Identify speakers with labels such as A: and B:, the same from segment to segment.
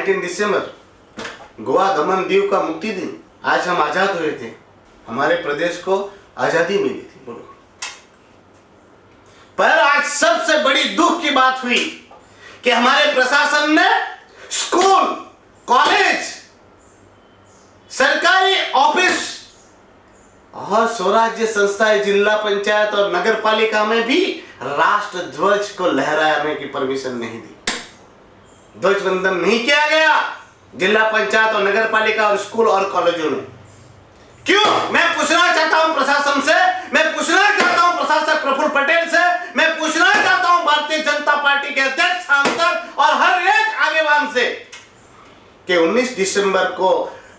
A: 19 दिसंबर गोवा दमन दीव का मुक्ति दिन। आज हम आजाद हुए थे, हमारे प्रदेश को आजादी मिली थी। बोलो, पर आज सबसे बड़ी दुख की बात हुई कि हमारे प्रशासन ने स्कूल, कॉलेज, सरकारी ऑफिस और स्वराज्य संस्थाएं, जिला पंचायत और नगर पालिका में भी राष्ट्र ध्वज को लहराने की परमिशन नहीं दी। ध्वज वंदन नहीं किया गया जिला पंचायत और नगर पालिका और स्कूल और कॉलेजों में। क्यों? मैं पूछना चाहता हूं प्रशासन से, मैं पूछना चाहता हूं प्रशासक प्रफुल्ल पटेल से, मैं पूछना चाहता हूं भारतीय जनता पार्टी के अध्यक्ष, सांसद और हर एक आगेवान से कि 19 दिसंबर को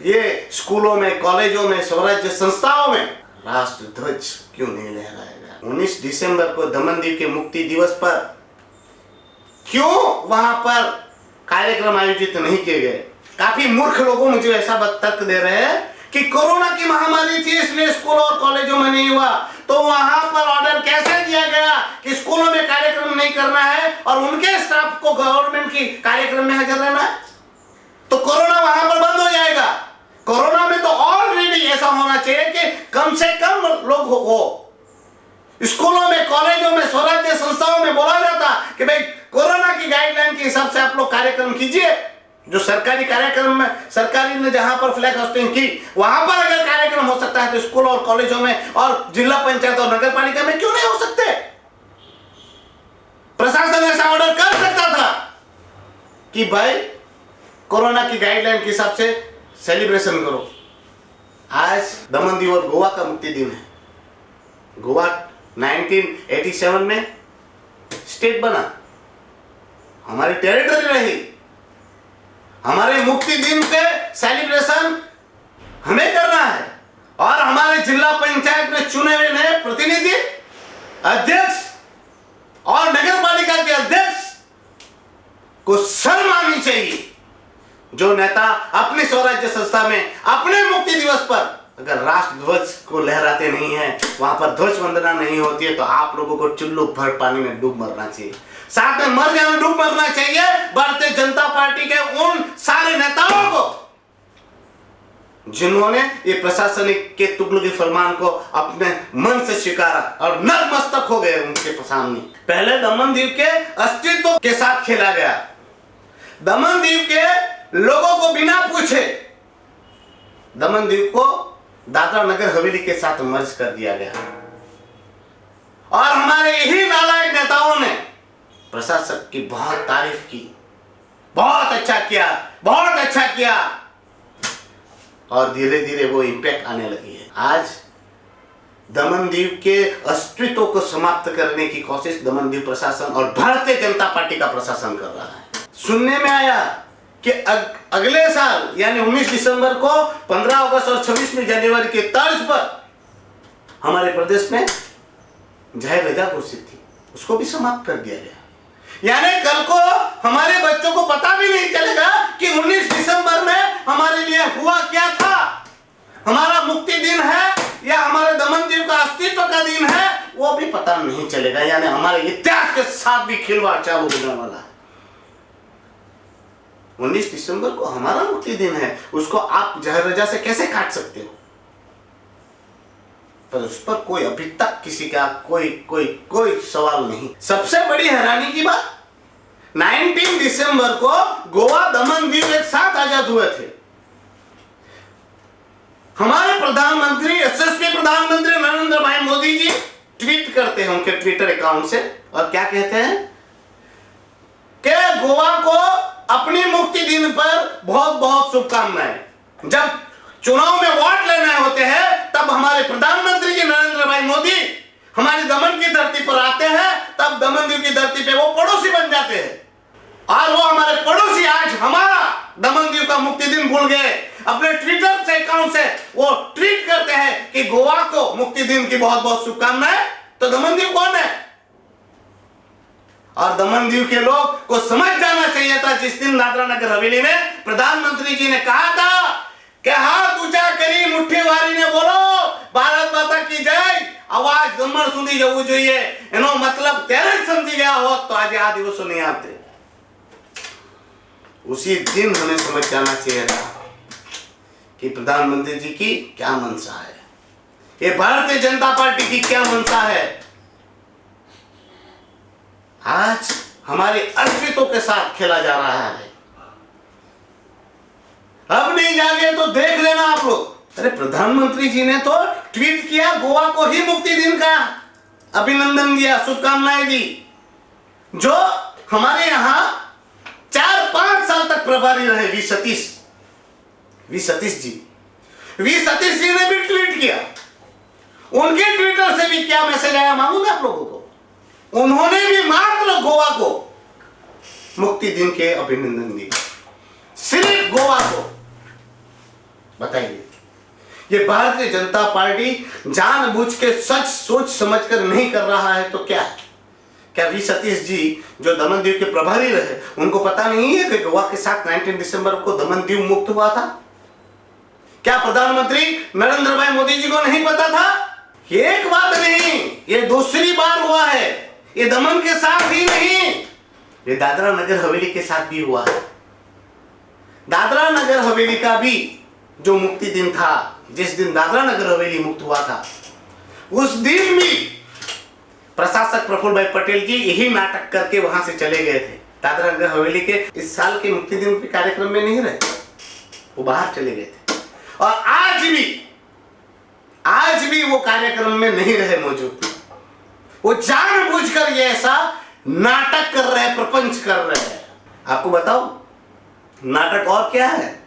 A: ये स्कूलों में, कॉलेजों में, स्वराज्य संस्थाओं में राष्ट्र ध्वज क्यों नहीं लहराया गया? 19 दिसंबर को दमन दीव के मुक्ति दिवस पर क्यों वहां पर कार्यक्रम आयोजित नहीं किए गए? काफी मूर्ख लोगों मुझे ऐसा तर्क दे रहे हैं कि कोरोना की महामारी थी इसलिए स्कूलों और कॉलेजों में नहीं हुआ। तो वहां पर ऑर्डर कैसे दिया गया कि स्कूलों में कार्यक्रम नहीं करना है और उनके स्टाफ को गवर्नमेंट की कार्यक्रम में हाजिर रहना है? तो कोरोना वहां पर बंद हो जाएगा। कोरोना में तो ऑलरेडी ऐसा होना चाहिए कि कम से कम लोग हो। स्कूलों में, कॉलेजों में, स्वराज्य संस्थाओं में बोला जाता कि भाई कोरोना की गाइडलाइन के हिसाब से आप लोग कार्यक्रम कीजिए। जो सरकारी कार्यक्रम में, सरकारी ने जहां पर फ्लैग होस्टिंग की वहां पर अगर कार्यक्रम हो सकता है तो स्कूल और कॉलेजों में और जिला पंचायत और नगर पालिका में क्यों नहीं हो सकते? प्रशासन ऐसा ऑर्डर कर सकता था कि भाई कोरोना की गाइडलाइन के हिसाब से सेलिब्रेशन करो। आज दमन दीव और गोवा का मुक्ति दिन है। गोवा 1987 में स्टेट बना, हमारी टेरिटरी रही। हमारे मुक्ति दिन पे सेलिब्रेशन हमें करना है और हमारे जिला पंचायत में चुने हुए नए प्रतिनिधि, अध्यक्ष और नगर पालिका के अध्यक्ष को शर्म आनी चाहिए। जो नेता अपनी स्वराज्य संस्था में अपने मुक्ति दिवस पर अगर राष्ट्र ध्वज को लहराते नहीं है, वहां पर ध्वज वंदना नहीं होती है, तो आप लोगों को चुल्लू भर पानी में डूब मरना चाहिए। साथ में मर जाना, डूब मरना चाहिए भारतीय जनता पार्टी के उन सारे नेताओं को जिन्होंने ये प्रशासनिक के तुगलकी फरमान को अपने मन से स्वीकारा और नतमस्तक हो गए उनके सामने। पहले दमन दीव के अस्तित्व के साथ खेला गया। दमन दीव के लोगों को बिना पूछे दमन दीव को दादरा नगर हवेली के साथ मर्ज कर दिया गया और हमारे यही नालायक नेताओं ने प्रशासक की बहुत तारीफ की, बहुत अच्छा किया, बहुत अच्छा किया और धीरे धीरे वो इंपैक्ट आने लगी है। आज दमन दीव के अस्तित्व को समाप्त करने की कोशिश दमन दीव प्रशासन और भारतीय जनता पार्टी का प्रशासन कर रहा है। सुनने में आया कि अगले साल यानी 19 दिसंबर को 15 अगस्त और 26 जनवरी के तर्ज पर हमारे प्रदेश में जाहिर रजा घोषित थी, उसको भी समाप्त कर दिया गया। यानी कल को हमारे बच्चों को पता भी नहीं चलेगा कि 19 दिसंबर में हमारे लिए हुआ क्या था। हमारा मुक्ति दिन है या हमारे दमन दीव का अस्तित्व का दिन है, वो भी पता नहीं चलेगा। यानी हमारे इतिहास के साथ भी खिलवाड़ चालू होने वाला है। 19 दिसंबर को हमारा मुक्ति दिन है, उसको आप जाहिर रजा से कैसे काट सकते हो? पर उस पर कोई अभी तक किसी का कोई सवाल नहीं। सबसे बड़ी हैरानी की बात, 19 दिसंबर को गोवा दमन दीव एक साथ आजाद हुए थे। हमारे प्रधानमंत्री, यशस्वी प्रधानमंत्री नरेंद्र भाई मोदी जी ट्वीट करते हैं उनके ट्विटर अकाउंट से और क्या कहते हैं कि गोवा को अपनी मुक्ति दिन पर बहुत बहुत शुभकामनाएं। जब चुनाव में वोट लेने होते हैं तब हमारे प्रधानमंत्री जी नरेंद्र भाई मोदी हमारी दमन की धरती पर आते हैं, तब दमन दीव की धरती पे वो पड़ोसी बन जाते हैं और वो हमारे पड़ोसी आज हमारा दमन दीव का मुक्ति दिन भूल गए। अपने ट्विटर से अकाउंट से वो ट्वीट करते हैं कि गोवा को मुक्ति दिन की बहुत बहुत शुभकामनाएं। तो दमन दीव कौन है? और दमन दीव के लोग को समझ जाना चाहिए था जिस दिन दादरा नगर हवेली में प्रधानमंत्री जी ने कहा था कि हाथ ऊंचा करी मुट्ठी वारी ने बोलो भारत माता की जय, आवाज गमर सुनी जવું જોઈએ એનો मतलब ત્યારે સમજી ગયા હોત તો આજે આ દિવસો નહીં આવતે। उसी दिन हमें समझ जाना चाहिए था कि प्रधानमंत्री जी की क्या मंशा है, ये भारतीय जनता पार्टी की क्या मंशा है। आज हमारे अस्तित्व के साथ खेला जा रहा है। अब नहीं जागे तो देख लेना आप लोग। अरे प्रधानमंत्री जी ने तो ट्वीट किया, गोवा को ही मुक्ति दिन का अभिनंदन दिया, शुभकामनाएं दी। जो हमारे यहां 4-5 साल तक प्रभारी रहे वी सतीश जी ने भी ट्वीट किया। उनके ट्विटर से भी क्या मैसेज आया मालूम है आप लोगों को? उन्होंने भी मात्र गोवा को मुक्ति दिन के अभिनंदन दिए, सिर्फ गोवा को। बताइए, ये भारतीय जनता पार्टी जानबूझ के सच सोच समझकर नहीं कर रहा है तो क्या है? क्या वी सतीश जी जो दमन दीव के प्रभारी रहे, उनको पता नहीं है कि गोवा के साथ 19 दिसंबर को दमन दीव मुक्त हुआ था? क्या प्रधानमंत्री नरेंद्र भाई मोदी जी को नहीं पता था? एक बात नहीं, ये दूसरी बार हुआ है। ये दमन के साथ ही नहीं, ये दादरा नगर हवेली के साथ भी हुआ है। दादरा नगर हवेली का भी जो मुक्ति दिन था, जिस दिन दादरा नगर हवेली मुक्त हुआ था, उस दिन भी प्रशासक प्रफुल्ल भाई पटेल जी यही नाटक करके वहां से चले गए थे। दादरा नगर हवेली के इस साल के मुक्ति दिन के कार्यक्रम में नहीं रहे, वो बाहर चले गए थे। और आज भी वो कार्यक्रम में नहीं रहे मौजूद। वो जानबूझकर ये ऐसा नाटक कर रहे हैं, प्रपंच कर रहे हैं। आपको बताओ नाटक और क्या है?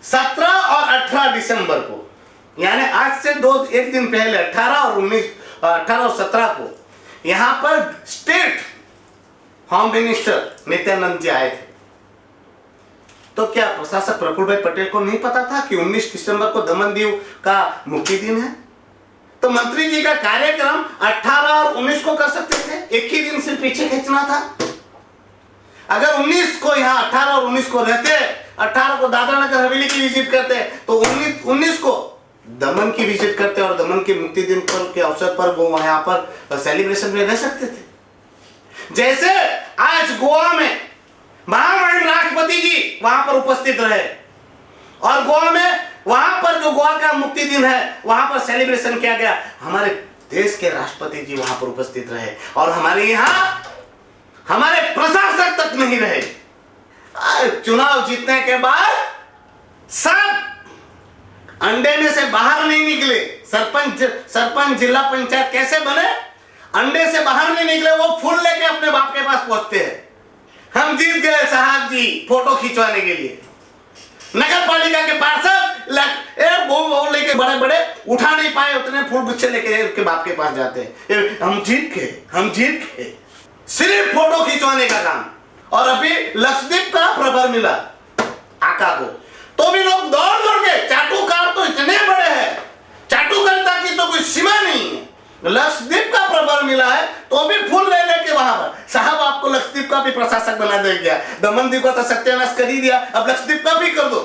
A: 17 और 18 दिसंबर को, यानी आज से एक दिन पहले 18 और 17 को यहां पर स्टेट होम मिनिस्टर नित्यानंद जी आए थे। तो क्या प्रशासक प्रफुल्ल भाई पटेल को नहीं पता था कि 19 दिसंबर को दमन दीव का मुक्ति दिन है? तो मंत्री जी का कार्यक्रम 18 और 19 को कर सकते थे, एक ही दिन से पीछे खींचना था। अगर 19 को यहाँ 18 और 19 को रहते, 18 को दादरा नगर हवेली की विजिट करते, तो 19 को दमन की विजिट करते और दमन के मुक्ति दिन पर के अवसर पर वो वहां पर सेलिब्रेशन में रह सकते थे। जैसे आज गोवा में महामहिम राष्ट्रपति जी वहां पर उपस्थित रहे और गोवा में वहां पर जो गोवा का मुक्ति दिन है वहां पर सेलिब्रेशन किया गया। हमारे देश के राष्ट्रपति जी वहां पर उपस्थित रहे और हमारे यहाँ हमारे प्रशासक तक नहीं रहे। चुनाव जीतने के बाद सब अंडे में से बाहर नहीं निकले। सरपंच जिला पंचायत कैसे बने? अंडे से बाहर नहीं निकले, वो फूल लेके अपने बाप के पास पहुंचते हैं। हम जीत गए साहब जी, फोटो खिंचवाने के लिए। नगर पालिका के पार्षद लेके बड़े बड़े उठा नहीं पाए, उतने फूल गुच्छे लेके उनके बाप के पास जाते हैं। हम जीत गए, सिर्फ फोटो खिंचवाने का काम। और अभी लक्षद्वीप का प्रभार मिला आका को, तो भी लोग दौड़ के, चाटुकार तो इतने बड़े हैं, चाटुकारिता की तो कोई सीमा नहीं है। लक्षद्वीप का प्रभार मिला है तो भी फूल ले लेके वहां पर, साहब आपको लक्षद्वीप का भी प्रशासक बना दे गया, दमन द्वीप का तो सत्यानाश कर ही दिया, अब लक्षद्वीप का भी कर दो।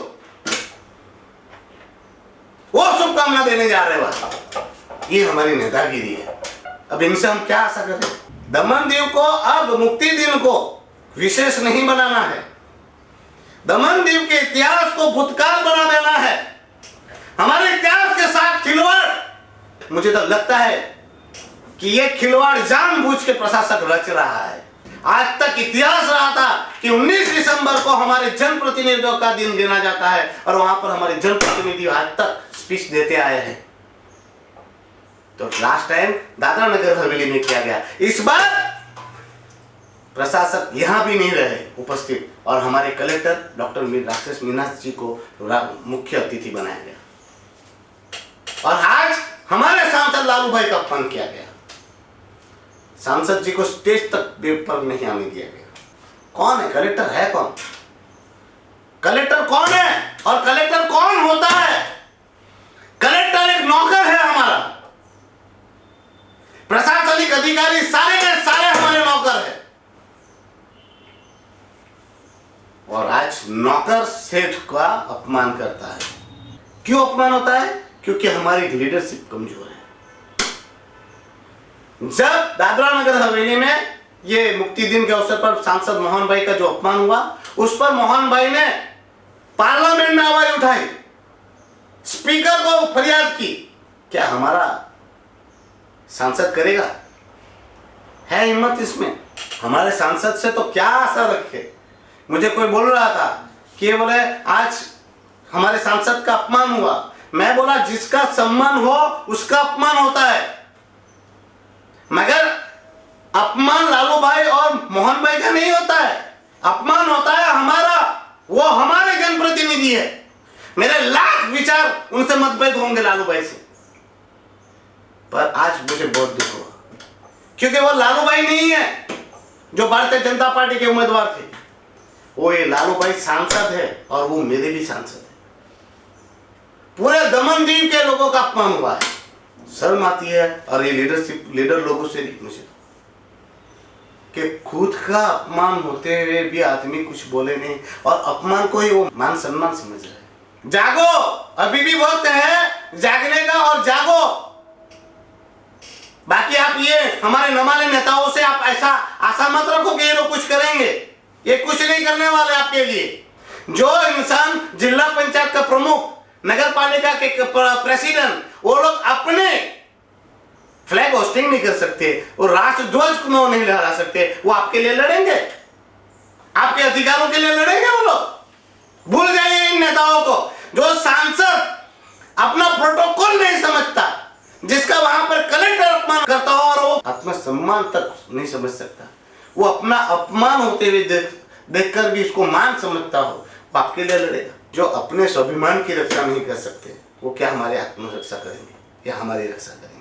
A: वो शुभकामना देने जा रहे वहां। ये हमारी नेतागिरी है। अब इनसे हम क्या आशा करें? दमन द्वीप को अब मुक्ति दिन को विशेष नहीं बनाना है। दमन द्वीप के इतिहास को भूतकाल बना देना है। हमारे इतिहास के साथ खिलवाड़, मुझे तो लगता है कि ये खिलवाड़ जानबूझ के प्रशासक रच रहा है। आज तक इतिहास रहा था कि 19 दिसंबर को हमारे जनप्रतिनिधियों का दिन गिना जाता है और वहां पर हमारे जनप्रतिनिधि आज तक स्पीच देते आए हैं। तो लास्ट टाइम दादरा नगर हवेली में किया गया, इस बार प्रशासक यहां भी नहीं रहे उपस्थित और हमारे कलेक्टर डॉक्टर राक्षस मीनाक्षी जी को मुख्य अतिथि बनाया गया। और आज हमारे सांसद लालू भाई का अपमान किया गया। सांसद जी को स्टेज तक पर नहीं आने दिया गया। कौन है कलेक्टर? है कौन कलेक्टर? कौन है? और कलेक्टर कौन होता है? कलेक्टर एक नौकर है हमारा। प्रशासनिक अधिकारी सारे के सारे हमारे नौकर हैं। और आज नौकर सेठ का अपमान करता है। क्यों अपमान होता है? क्योंकि हमारी लीडरशिप कमजोर है। जब दादरा नगर हवेली में ये मुक्ति दिन के अवसर पर सांसद मोहन भाई का जो अपमान हुआ, उस पर मोहन भाई ने पार्लियामेंट में आवाज उठाई, स्पीकर को फरियाद की। क्या हमारा सांसद करेगा? है हिम्मत इसमें? हमारे सांसद से तो क्या आशा रखे? मुझे कोई बोल रहा था कि बोले आज हमारे सांसद का अपमान हुआ। मैं बोला जिसका सम्मान हो उसका अपमान होता है, मगर अपमान लालू भाई और मोहन भाई का नहीं होता है। अपमान होता है हमारा, वो हमारे जनप्रतिनिधि है। मेरे लाख विचार उनसे मतभेद होंगे लालू भाई से, पर आज मुझे बहुत दुख हुआ क्योंकि वो लालू भाई नहीं है जो भारतीय जनता पार्टी के उम्मीदवार थे। वो ये लालू भाई सांसद है और वो मेरे भी सांसद है। पूरे दमनदीव के लोगों का अपमान हुआ है, शर्म आती है। और ये लीडर लोगों से भी मुझे कि खुद का अपमान होते हुए भी आदमी कुछ बोले नहीं और अपमान को ही वो मान सम्मान समझ रहे हैं। जागो, अभी भी वक्त है जागने का और जागो। बाकी आप ये हमारे नमाले नेताओं से आप ऐसा आशा मत रखो कि ये लोग कुछ करेंगे। ये कुछ नहीं करने वाले आपके लिए। जो इंसान जिला पंचायत का प्रमुख, नगर पालिका के प्रेसिडेंट, वो लोग अपने फ्लैग होस्टिंग नहीं कर सकते, वो राष्ट्र ध्वज को नहीं लहरा सकते, वो आपके लिए लड़ेंगे? आपके अधिकारों के लिए लड़ेंगे वो लोग? भूल जाइए इन नेताओं को। जो सांसद अपना प्रोटोकॉल नहीं समझता, जिसका वहां पर कलेक्टर अपमान करता हो और वो आत्मसम्मान तक नहीं समझ सकता, वो अपना अपमान होते हुए देखकर भी इसको मान समझता हो, वो आपके लिए लड़ेगा। जो अपने स्वाभिमान की रक्षा नहीं कर सकते वो क्या हमारे आत्मरक्षा करेंगे या हमारी रक्षा करेंगे?